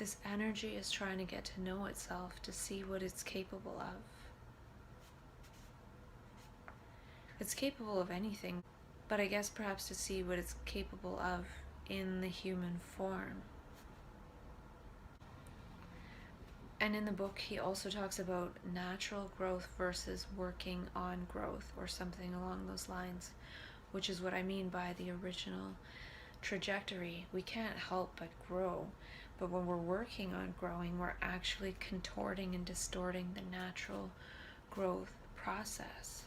This energy is trying to get to know itself, to see what it's capable of. It's capable of anything, but I guess perhaps to see what it's capable of in the human form. And in the book, he also talks about natural growth versus working on growth, or something along those lines, which is what I mean by the original trajectory. We can't help but grow, but when we're working on growing, we're actually contorting and distorting the natural growth process.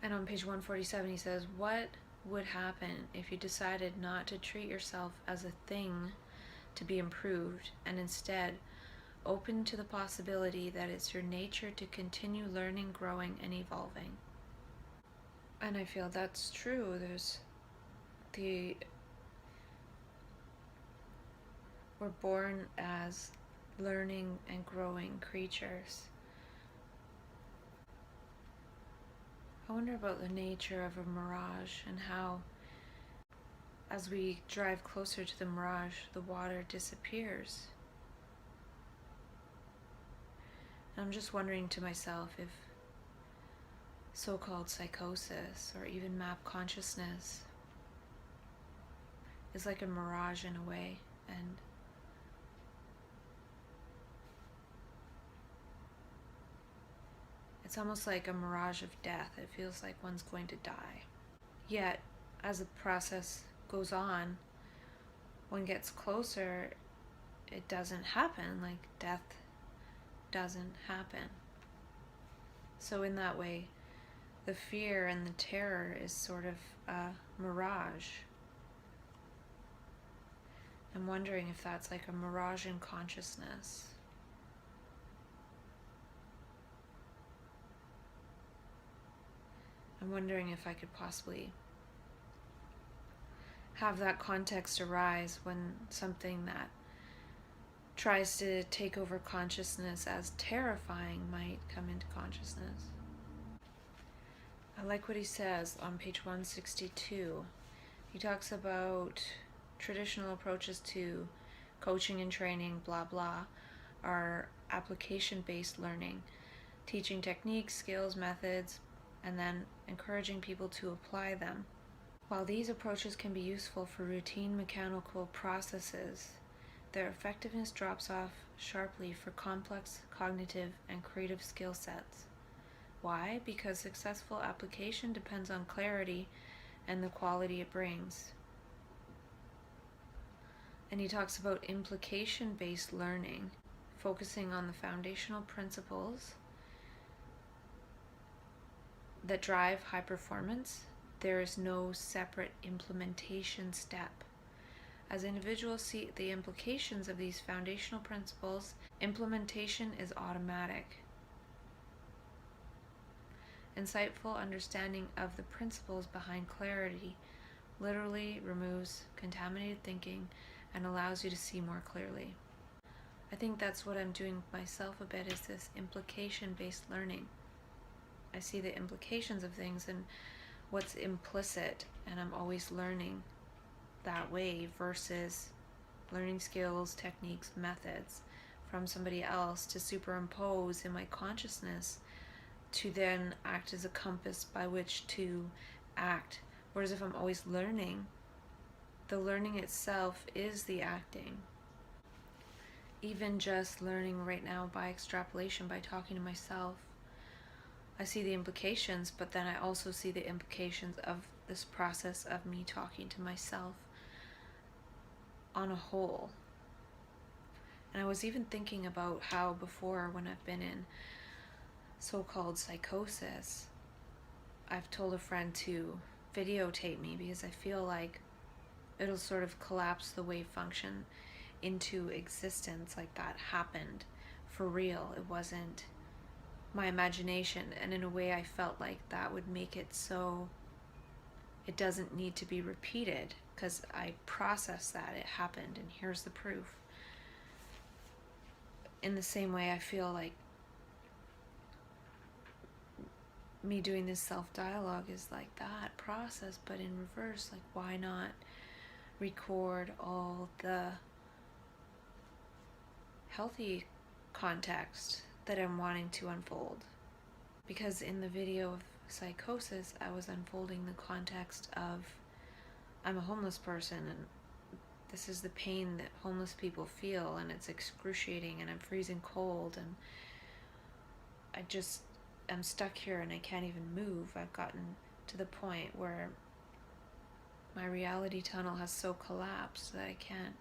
And on page 147, he says, what would happen if you decided not to treat yourself as a thing to be improved, and instead open to the possibility that it's your nature to continue learning, growing, and evolving? And I feel that's true. We're born as learning and growing creatures. I wonder about the nature of a mirage, and how as we drive closer to the mirage, the water disappears. And I'm just wondering to myself if so-called psychosis, or even map consciousness, is like a mirage in a way, and it's almost like a mirage of death. It feels like one's going to die. Yet, as the process goes on, one gets closer, it doesn't happen. Like, death doesn't happen. So in that way, the fear and the terror is sort of a mirage. I'm wondering if that's like a mirage in consciousness. I'm wondering if I could possibly have that context arise when something that tries to take over consciousness as terrifying might come into consciousness. I like what he says on page 162. He talks about traditional approaches to coaching and training, blah blah, are application-based learning, teaching techniques, skills, methods, and then encouraging people to apply them. While these approaches can be useful for routine mechanical processes, their effectiveness drops off sharply for complex cognitive and creative skill sets. Why? Because successful application depends on clarity and the quality it brings. And he talks about implication-based learning, focusing on the foundational principles that drive high performance. There is no separate implementation step. As individuals see the implications of these foundational principles, implementation is automatic. Insightful understanding of the principles behind clarity literally removes contaminated thinking and allows you to see more clearly. I think that's what I'm doing myself a bit, is this implication-based learning. I see the implications of things and what's implicit, and I'm always learning that way versus learning skills, techniques, methods from somebody else to superimpose in my consciousness to then act as a compass by which to act. Whereas if I'm always learning, the learning itself is the acting. Even just learning right now by extrapolation, by talking to myself, I see the implications, but then I also see the implications of this process of me talking to myself on a whole. And I was even thinking about how before, when I've been in so-called psychosis, I've told a friend to videotape me because I feel like it'll sort of collapse the wave function into existence. Like, that happened for real. It wasn't my imagination, and in a way I felt like that would make it so it doesn't need to be repeated, because I processed that it happened and here's the proof. In the same way, I feel like me doing this self-dialogue is like that process, but in reverse. Like, why not record all the healthy context that I'm wanting to unfold. Because in the video of psychosis, I was unfolding the context of I'm a homeless person, and this is the pain that homeless people feel, and it's excruciating, and I'm freezing cold, and I'm stuck here and I can't even move. I've gotten to the point where my reality tunnel has so collapsed that I can't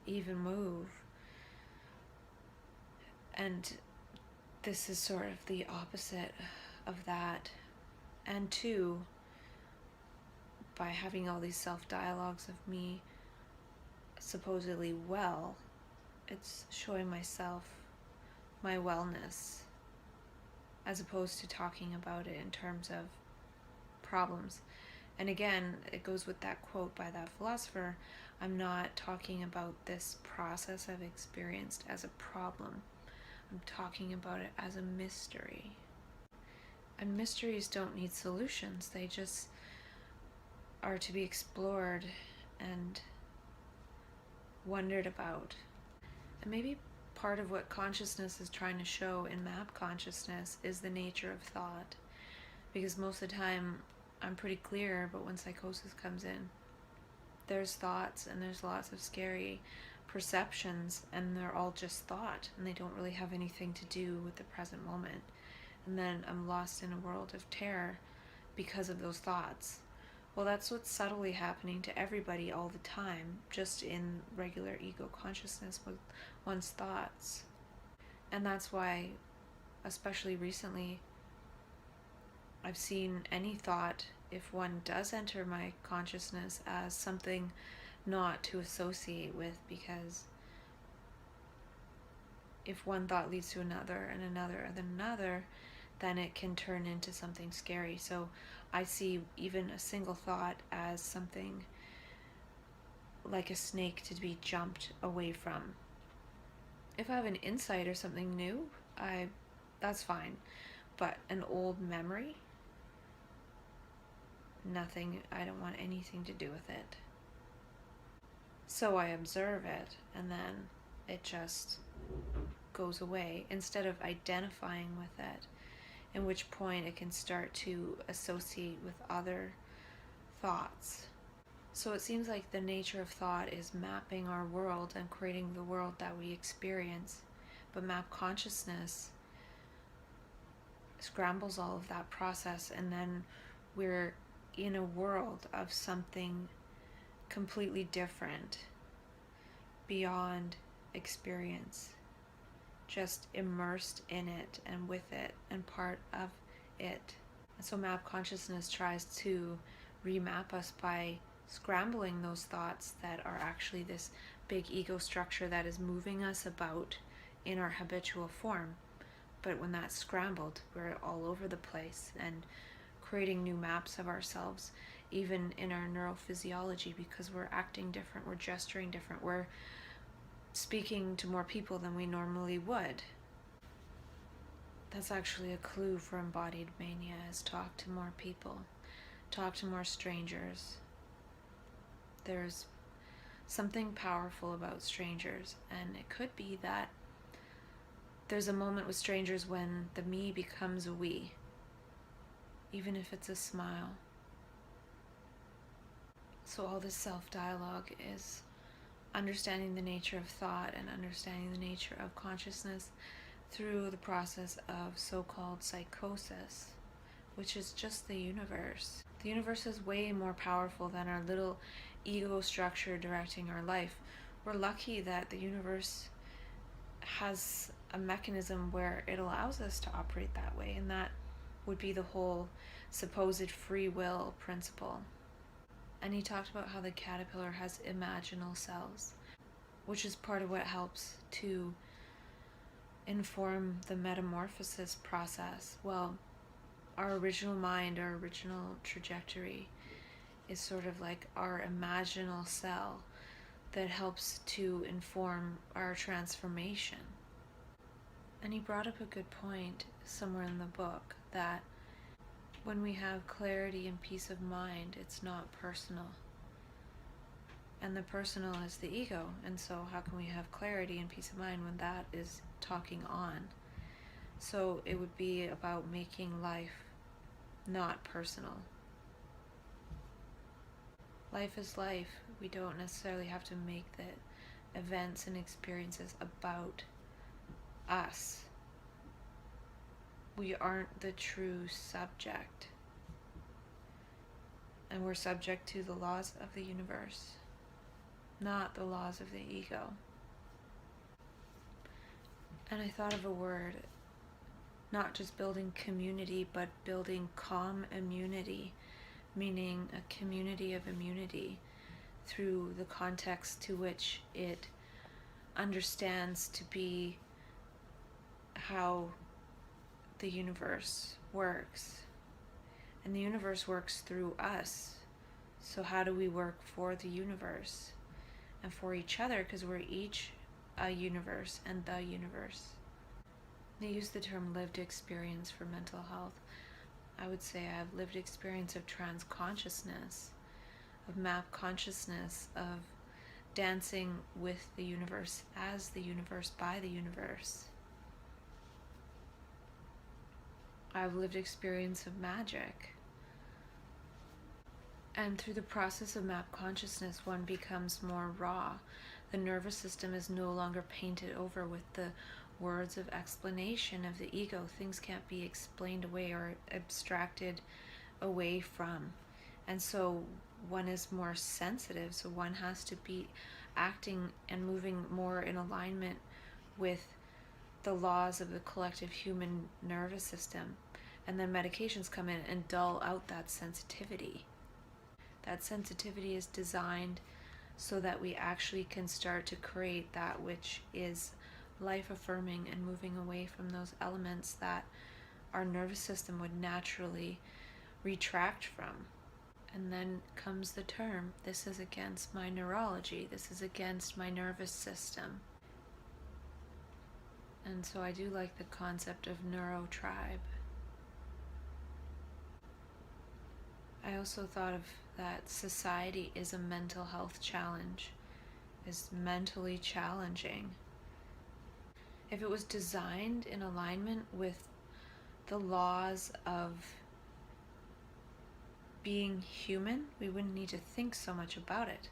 even move. And this is sort of the opposite of that. And two, by having all these self-dialogues of me supposedly well, it's showing myself my wellness, as opposed to talking about it in terms of problems. And again, it goes with that quote by that philosopher, I'm not talking about this process I've experienced as a problem. I'm talking about it as a mystery. And mysteries don't need solutions. They just are to be explored and wondered about. And maybe part of what consciousness is trying to show in map consciousness is the nature of thought. Because most of the time I'm pretty clear, but when psychosis comes in, there's thoughts and there's lots of scary perceptions, and they're all just thought, and they don't really have anything to do with the present moment. And then I'm lost in a world of terror because of those thoughts. Well, that's what's subtly happening to everybody all the time, just in regular ego consciousness with one's thoughts. And that's why, especially recently, I've seen any thought, if one does enter my consciousness, as something not to associate with, because if one thought leads to another and another and another, then it can turn into something scary. So I see even a single thought as something like a snake to be jumped away from. If I have an insight or something new, that's fine. But an old memory, nothing, I don't want anything to do with it. So I observe it, and then it just goes away instead of identifying with it, in which point it can start to associate with other thoughts. So it seems like the nature of thought is mapping our world and creating the world that we experience. But map consciousness scrambles all of that process, and then we're in a world of something completely different, beyond experience, just immersed in it and with it and part of it. And so map consciousness tries to remap us by scrambling those thoughts that are actually this big ego structure that is moving us about in our habitual form. But when that's scrambled, we're all over the place and creating new maps of ourselves, even in our neurophysiology, because we're acting different, we're gesturing different, we're speaking to more people than we normally would. That's actually a clue for embodied mania, is talk to more people, talk to more strangers. There's something powerful about strangers, and it could be that there's a moment with strangers when the me becomes a we, even if it's a smile. So all this self-dialogue is understanding the nature of thought and understanding the nature of consciousness through the process of so-called psychosis, which is just the universe. The universe is way more powerful than our little ego structure directing our life. We're lucky that the universe has a mechanism where it allows us to operate that way, and that would be the whole supposed free will principle. And he talked about how the caterpillar has imaginal cells, which is part of what helps to inform the metamorphosis process. Well, our original mind, our original trajectory is sort of like our imaginal cell that helps to inform our transformation. And he brought up a good point somewhere in the book, that when we have clarity and peace of mind, it's not personal. and the personal is the ego. And so how can we have clarity and peace of mind when that is talking on? So it would be about making life not personal. Life is life. We don't necessarily have to make the events and experiences about us. We aren't the true subject. And we're subject to the laws of the universe, not the laws of the ego. And I thought of a word, not just building community, but building calm immunity, meaning a community of immunity through the context to which it understands to be how the universe works. And the universe works through us. So how do we work for the universe and for each other? Because we're each a universe and the universe. They use the term lived experience for mental health. I would say I have lived experience of trans consciousness, of map consciousness, of dancing with the universe, as the universe, by the universe. I've lived experience of magic. And through the process of map consciousness, one becomes more raw. The nervous system is no longer painted over with the words of explanation of the ego. Things can't be explained away or abstracted away from. And so one is more sensitive, so one has to be acting and moving more in alignment with the laws of the collective human nervous system. And then medications come in and dull out that sensitivity. That sensitivity is designed so that we actually can start to create that which is life-affirming and moving away from those elements that our nervous system would naturally retract from. And then comes the term, this is against my neurology, this is against my nervous system. And so I do like the concept of neurotribe. I also thought of that society is a mental health challenge, is mentally challenging. If it was designed in alignment with the laws of being human, we wouldn't need to think so much about it.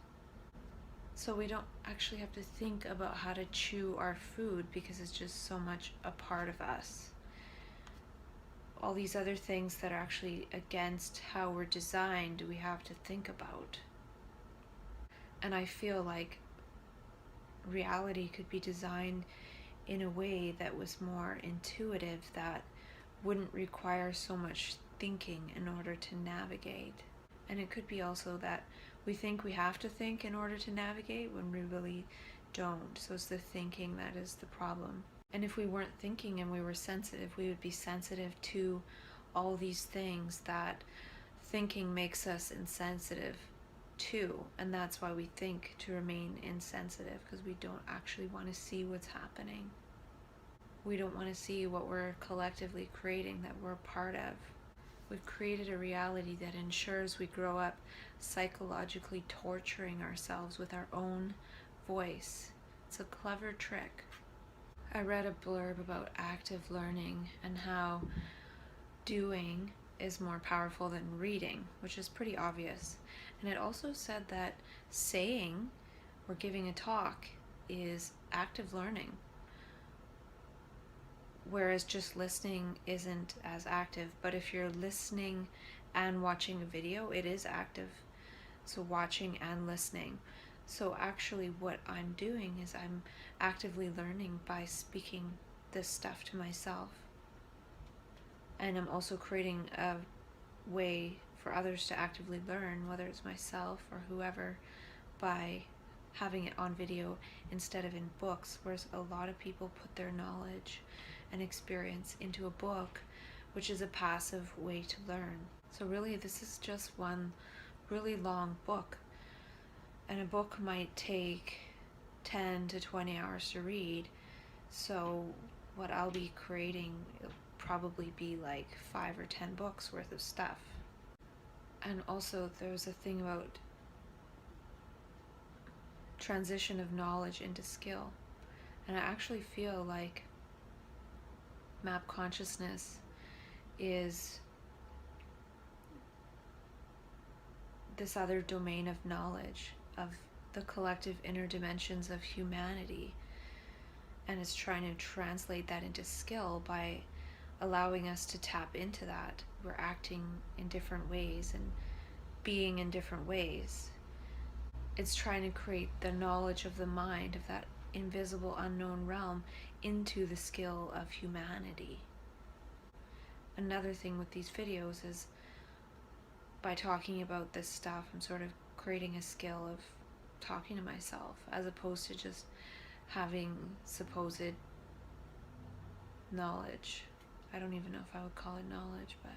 So we don't actually have to think about how to chew our food because it's just so much a part of us. All these other things that are actually against how we're designed, we have to think about. And I feel like reality could be designed in a way that was more intuitive, that wouldn't require so much thinking in order to navigate. And it could be also that we think we have to think in order to navigate when we really don't. So it's the thinking that is the problem. And if we weren't thinking and we were sensitive, we would be sensitive to all these things that thinking makes us insensitive to. And that's why we think to remain insensitive, because we don't actually want to see what's happening. We don't want to see what we're collectively creating, that we're part of. We've created a reality that ensures we grow up psychologically torturing ourselves with our own voice. It's a clever trick. I read a blurb about active learning and how doing is more powerful than reading, which is pretty obvious. And it also said that saying or giving a talk is active learning, whereas just listening isn't as active. But if you're listening and watching a video, it is active. So watching and listening. So actually what I'm doing is I'm actively learning by speaking this stuff to myself. And I'm also creating a way for others to actively learn, whether it's myself or whoever, by having it on video instead of in books, whereas a lot of people put their knowledge and experience into a book, which is a passive way to learn. So really this is just one really long book. And a book might take 10 to 20 hours to read. So what I'll be creating will probably be like 5 or 10 books worth of stuff. And also there's a thing about transition of knowledge into skill. And I actually feel like map consciousness is this other domain of knowledge of the collective inner dimensions of humanity, and it's trying to translate that into skill by allowing us to tap into that. We're acting in different ways and being in different ways. It's trying to create the knowledge of the mind, of that invisible unknown realm, into the skill of humanity. Another thing with these videos is, by talking about this stuff, I'm sort of creating a skill of talking to myself, as opposed to just having supposed knowledge. I don't even know if I would call it knowledge, but